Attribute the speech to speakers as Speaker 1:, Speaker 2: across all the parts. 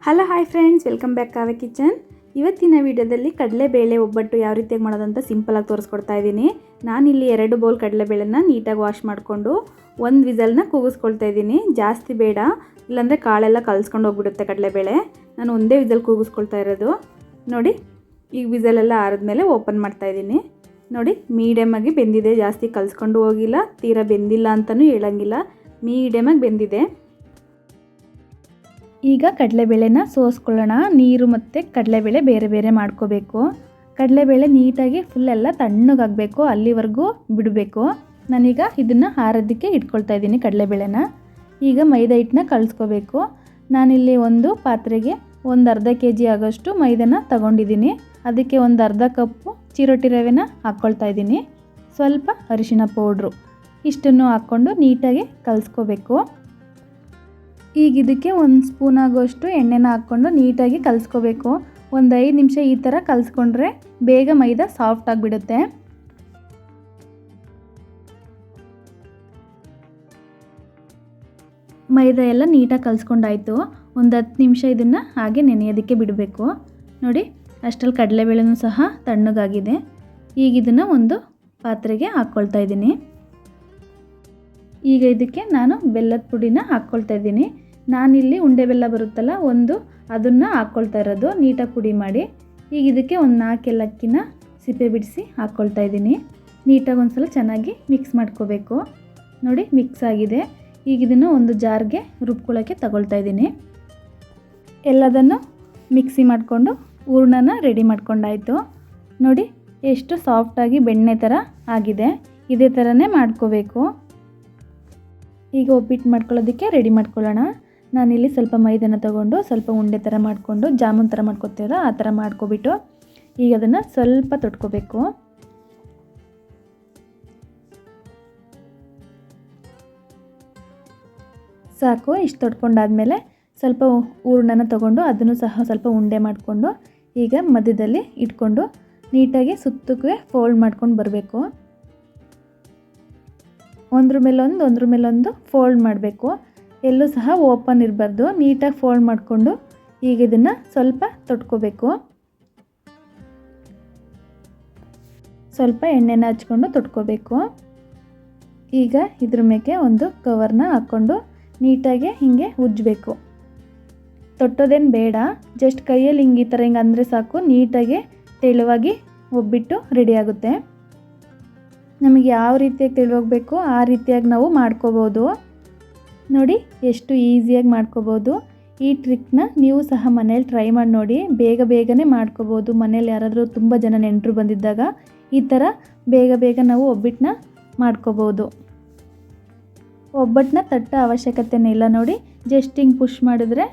Speaker 1: Hello hi friends, welcome back Kavya kitchen. ಇವತ್ತಿನ ವಿಡಿಯೋದಲ್ಲಿ ಕಡಲೆಬೇಳೆ ಒಬ್ಬಟ್ಟು ಯಾವ ರೀತಿಯಾಗಿ ಮಾಡೋದಂತ ಸಿಂಪಲಾಗಿ ತೋರಿಸ್ಕೊಡ್ತಾ ಇದ್ದೀನಿ. ನಾನಿಲ್ಲಿ 2 ಬೌಲ್ ಕಡಲೆಬೇಳೆನ ನೀಟಾಗಿ ವಾಶ್ ಮಾಡಿಕೊಂಡು 1 ವಿಸಲ್ನ ಕೂಗಿಸ್ಕೊಳ್ತಾ ಇದ್ದೀನಿ. ಜಾಸ್ತಿ ಬೇಡ, ಇಲ್ಲಾಂದರೆ ಕಾಳೆಲ್ಲ ಕಲ್ಸ್ಕೊಂಡು ಹೋಗ್ಬಿಡುತ್ತೆ ಕಡಲೆಬೇಳೆ. ನಾನು ಒಂದೇ ವಿಸಲ್ ಕೂಗಿಸ್ಕೊಳ್ತಾ ಇರೋದು. ನೋಡಿ, ಈಗ ವಿಸಲೆಲ್ಲ ಆರಿದ್ಮೇಲೆ ಓಪನ್ ಮಾಡ್ತಾ ಇದ್ದೀನಿ. ನೋಡಿ, ಮೀಡಿಯಮಾಗಿ ಬೆಂದಿದೆ, ಜಾಸ್ತಿ ಕಲ್ಸ್ಕೊಂಡು ಹೋಗಿಲ್ಲ, ತೀರಾ ಬೆಂದಿಲ್ಲ ಅಂತಲೂ ಹೇಳಂಗಿಲ್ಲ, ಮೀಡಿಯಮಾಗಿ ಬೆಂದಿದೆ. ಈಗ ಕಡಲೆಬೇಳೆನ ಸೋಸ್ಕೊಳ್ಳೋಣ. ನೀರು ಮತ್ತು ಕಡಲೆಬೇಳೆ ಬೇರೆ ಬೇರೆ ಮಾಡ್ಕೋಬೇಕು. ಕಡಲೆಬೇಳೆ ನೀಟಾಗಿ ಫುಲ್ಲೆಲ್ಲ ತಣ್ಣಗಾಗಬೇಕು, ಅಲ್ಲಿವರೆಗೂ ಬಿಡಬೇಕು. ನಾನೀಗ ಇದನ್ನು ಆರೋದಕ್ಕೆ ಇಟ್ಕೊಳ್ತಾ ಇದ್ದೀನಿ ಕಡಲೆಬೇಳೆನ. ಈಗ ಮೈದಾ ಹಿಟ್ಟನ್ನ ಕಲಿಸ್ಕೋಬೇಕು. ನಾನಿಲ್ಲಿ ಒಂದು ಪಾತ್ರೆಗೆ ಒಂದು ಅರ್ಧ kg ಆಗೋಷ್ಟು ಮೈದಾನ ತಗೊಂಡಿದ್ದೀನಿ. ಅದಕ್ಕೆ ಒಂದು ಅರ್ಧ ಕಪ್ಪು ಚಿರೋಟಿ ರವೆನ ಹಾಕ್ಕೊಳ್ತಾ ಇದ್ದೀನಿ. ಸ್ವಲ್ಪ ಅರಿಶಿಣ ಪೌಡ್ರು, ಇಷ್ಟನ್ನು ಹಾಕ್ಕೊಂಡು ನೀಟಾಗಿ ಕಲಿಸ್ಕೋಬೇಕು. ಈಗ ಇದಕ್ಕೆ 1 ಸ್ಪೂನ್ ಆಗೋಷ್ಟು ಎಣ್ಣೆನ ಹಾಕ್ಕೊಂಡು ನೀಟಾಗಿ ಕಲಿಸ್ಕೋಬೇಕು. ಒಂದು 5 ನಿಮಿಷ ಈ ಥರ ಕಲಿಸ್ಕೊಂಡ್ರೆ ಬೇಗ ಮೈದಾ ಸಾಫ್ಟ್ ಆಗಿಬಿಡುತ್ತೆ. ಮೈದಾ ಎಲ್ಲ ನೀಟಾಗಿ ಕಲಿಸ್ಕೊಂಡಾಯಿತು. ಒಂದು 10 ನಿಮಿಷ ಇದನ್ನು ಹಾಗೆ ನೆನೆಯೋದಕ್ಕೆ ಬಿಡಬೇಕು. ನೋಡಿ, ಅಷ್ಟರಲ್ಲಿ ಕಡಲೆಬೇಳೆನೂ ಸಹ ತಣ್ಣಗಾಗಿದೆ. ಈಗ ಇದನ್ನು ಒಂದು ಪಾತ್ರೆಗೆ ಹಾಕ್ಕೊಳ್ತಾ ಇದ್ದೀನಿ. ಈಗ ಇದಕ್ಕೆ ನಾನು ಬೆಲ್ಲದ ಪುಡಿನ ಹಾಕ್ಕೊಳ್ತಾ ಇದ್ದೀನಿ. ನಾನಿಲ್ಲಿ ಉಂಡೆ ಬೆಲ್ಲ ಬರುತ್ತಲ್ಲ, ಅದನ್ನು ಹಾಕ್ಕೊಳ್ತಾ ಇರೋದು, ನೀಟಾಗಿ ಪುಡಿ ಮಾಡಿ. ಈಗ ಇದಕ್ಕೆ ಒಂದು 4 ಏಲಕ್ಕಿನ ಸಿಪ್ಪೆ ಬಿಡಿಸಿ ಹಾಕ್ಕೊಳ್ತಾ ಇದ್ದೀನಿ. ನೀಟಾಗಿ ಒಂದು ಸಲ ಚೆನ್ನಾಗಿ ಮಿಕ್ಸ್ ಮಾಡ್ಕೋಬೇಕು. ನೋಡಿ, ಮಿಕ್ಸ್ ಆಗಿದೆ. ಈಗ ಇದನ್ನು ಒಂದು ಜಾರ್ಗೆ ರುಬ್ಕೊಳ್ಳೋಕ್ಕೆ ತಗೊಳ್ತಾ ಇದ್ದೀನಿ. ಎಲ್ಲದನ್ನು ಮಿಕ್ಸಿ ಮಾಡಿಕೊಂಡು ಹೂರಣನ ರೆಡಿ ಮಾಡ್ಕೊಂಡಾಯಿತು. ನೋಡಿ, ಎಷ್ಟು ಸಾಫ್ಟಾಗಿ ಬೆಣ್ಣೆ ಥರ ಆಗಿದೆ. ಇದೇ ಥರನೇ ಮಾಡ್ಕೋಬೇಕು. ಈಗ ಒಬ್ಬಿಟ್ಟು ಮಾಡ್ಕೊಳ್ಳೋದಕ್ಕೆ ರೆಡಿ ಮಾಡ್ಕೊಳ್ಳೋಣ. ನಾನಿಲ್ಲಿ ಸ್ವಲ್ಪ ಮೈದಾನ ತೊಗೊಂಡು ಸ್ವಲ್ಪ ಉಂಡೆ ಥರ ಮಾಡಿಕೊಂಡು ಜಾಮೂನ್ ಥರ ಮಾಡ್ಕೊತೀರ ಆ ಥರ ಮಾಡ್ಕೊಬಿಟ್ಟು ಈಗ ಅದನ್ನು ಸ್ವಲ್ಪ ತೊಟ್ಕೋಬೇಕು. ಸಾಕು, ಇಷ್ಟು ತೊಟ್ಕೊಂಡಾದಮೇಲೆ ಸ್ವಲ್ಪ ಹೂರಣನ ತೊಗೊಂಡು ಅದನ್ನು ಸಹ ಸ್ವಲ್ಪ ಉಂಡೆ ಮಾಡಿಕೊಂಡು ಈಗ ಮಧ್ಯದಲ್ಲಿ ಇಟ್ಕೊಂಡು ನೀಟಾಗಿ ಸುತ್ತಕ್ಕೆ ಫೋಲ್ಡ್ ಮಾಡ್ಕೊಂಡು ಬರಬೇಕು. ಒಂದ್ರ ಮೇಲೊಂದು ಫೋಲ್ಡ್ ಮಾಡಬೇಕು. ಎಲ್ಲೂ ಸಹ ಓಪನ್ ಇರಬಾರ್ದು. ನೀಟಾಗಿ ಫೋಲ್ಡ್ ಮಾಡಿಕೊಂಡು ಈಗ ಇದನ್ನು ಸ್ವಲ್ಪ ತೊಟ್ಕೋಬೇಕು. ಸ್ವಲ್ಪ ಎಣ್ಣೆನ ಹಚ್ಕೊಂಡು ತೊಟ್ಕೋಬೇಕು. ಈಗ ಇದ್ರ ಮೇಲೆ ಒಂದು ಕವರ್ನ ಹಾಕ್ಕೊಂಡು ನೀಟಾಗಿ ಹೀಗೆ ಉಜ್ಜಬೇಕು. ತೊಟ್ಟೋದೇನು ಬೇಡ, ಜಸ್ಟ್ ಕೈಯಲ್ಲಿ ಹಿಂಗೆ ಈ ಥರ ಹಿಂಗೆ ಅಂದರೆ ಸಾಕು, ನೀಟಾಗಿ ತೆಳುವಾಗಿ ಒಬ್ಬಿಟ್ಟು ರೆಡಿ ಆಗುತ್ತೆ. ನಮಗೆ ಯಾವ ರೀತಿಯಾಗಿ ತೆಳುವಾಗಬೇಕು ಆ ರೀತಿಯಾಗಿ ನಾವು ಮಾಡ್ಕೋಬೋದು. ನೋಡಿ, ಎಷ್ಟು ಈಸಿಯಾಗಿ ಮಾಡ್ಕೋಬೋದು. ಈ ಟ್ರಿಕ್ನ ನೀವು ಸಹ ಮನೇಲಿ ಟ್ರೈ ಮಾಡಿ ನೋಡಿ. ಬೇಗನೆ ಮಾಡ್ಕೋಬೋದು. ಮನೇಲಿ ಯಾರಾದರೂ ತುಂಬ ಜನ ನೆಂಟರು ಬಂದಿದ್ದಾಗ ಈ ಥರ ಬೇಗ ನಾವು ಒಬ್ಬಿಟ್ಟನ್ನ ಮಾಡ್ಕೋಬೋದು. ಒಬ್ಬಟ್ಟನ್ನ ತಟ್ಟೋ ಅವಶ್ಯಕತೆನೇ ಇಲ್ಲ. ನೋಡಿ, ಜಸ್ಟ್ ಹಿಂಗೆ ಪುಷ್ ಮಾಡಿದ್ರೆ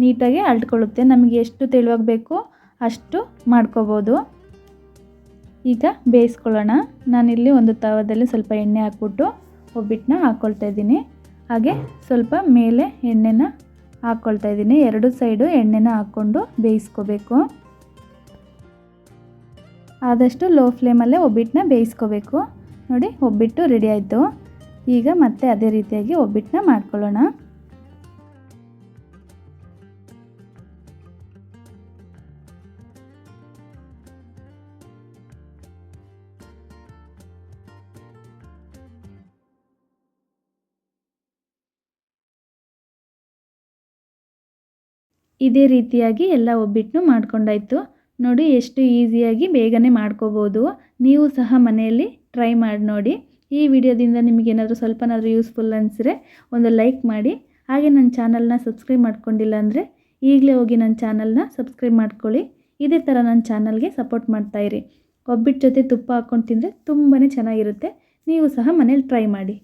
Speaker 1: ನೀಟಾಗಿ ಅಲ್ಟ್ಕೊಳ್ಳುತ್ತೆ. ನಮಗೆ ಎಷ್ಟು ತೆಳುವಾಗಬೇಕು ಅಷ್ಟು ಮಾಡ್ಕೋಬೋದು. ಈಗ ಬೇಯಿಸ್ಕೊಳ್ಳೋಣ. ನಾನಿಲ್ಲಿ ಒಂದು ತವದಲ್ಲಿ ಸ್ವಲ್ಪ ಎಣ್ಣೆ ಹಾಕ್ಬಿಟ್ಟು ಒಬ್ಬಿಟ್ಟನ್ನ ಹಾಕ್ಕೊಳ್ತಾ ಇದ್ದೀನಿ. ಹಾಗೆ ಸ್ವಲ್ಪ ಮೇಲೆ ಎಣ್ಣೆನ ಹಾಕ್ಕೊಳ್ತಾ ಇದ್ದೀನಿ. 2 ಸೈಡು ಎಣ್ಣೆನ ಹಾಕ್ಕೊಂಡು ಬೇಯಿಸ್ಕೋಬೇಕು. ಆದಷ್ಟು ಲೋ ಫ್ಲೇಮಲ್ಲೇ ಒಬ್ಬಿಟ್ಟನ್ನ ಬೇಯಿಸ್ಕೋಬೇಕು. ನೋಡಿ, ಒಬ್ಬಿಟ್ಟು ರೆಡಿ ಆಯಿತು. ಈಗ ಮತ್ತೆ ಅದೇ ರೀತಿಯಾಗಿ ಒಬ್ಬಿಟ್ಟನ್ನ ಮಾಡ್ಕೊಳ್ಳೋಣ. ಇದೇ ರೀತಿಯಾಗಿ ಎಲ್ಲ ಒಬ್ಬಿಟ್ಟು ಮಾಡ್ಕೊಂಡಾಯಿತು. ನೋಡಿ, ಎಷ್ಟು ಈಸಿಯಾಗಿ ಬೇಗನೆ ಮಾಡ್ಕೋಬೋದು. ನೀವು ಸಹ ಮನೆಯಲ್ಲಿ ಟ್ರೈ ಮಾಡಿ ನೋಡಿ. ಈ ವಿಡಿಯೋದಿಂದ ನಿಮಗೇನಾದರೂ ಸ್ವಲ್ಪನಾದರೂ ಯೂಸ್ಫುಲ್ ಅನಿಸಿದ್ರೆ ಒಂದು ಲೈಕ್ ಮಾಡಿ. ಹಾಗೆ ನನ್ನ ಚಾನಲ್ನ ಸಬ್ಸ್ಕ್ರೈಬ್ ಮಾಡ್ಕೊಂಡಿಲ್ಲ ಅಂದರೆ ಈಗಲೇ ಹೋಗಿ ನನ್ನ ಚಾನಲ್ನ ಸಬ್ಸ್ಕ್ರೈಬ್ ಮಾಡ್ಕೊಳ್ಳಿ. ಇದೇ ಥರ ನನ್ನ ಚಾನಲ್ಗೆ ಸಪೋರ್ಟ್ ಮಾಡ್ತಾಯಿರಿ. ಒಬ್ಬಿಟ್ಟು ಜೊತೆ ತುಪ್ಪ ಹಾಕ್ಕೊಂಡು ತಿಂದರೆ ತುಂಬಾ ಚೆನ್ನಾಗಿರುತ್ತೆ. ನೀವು ಸಹ ಮನೇಲಿ ಟ್ರೈ ಮಾಡಿ.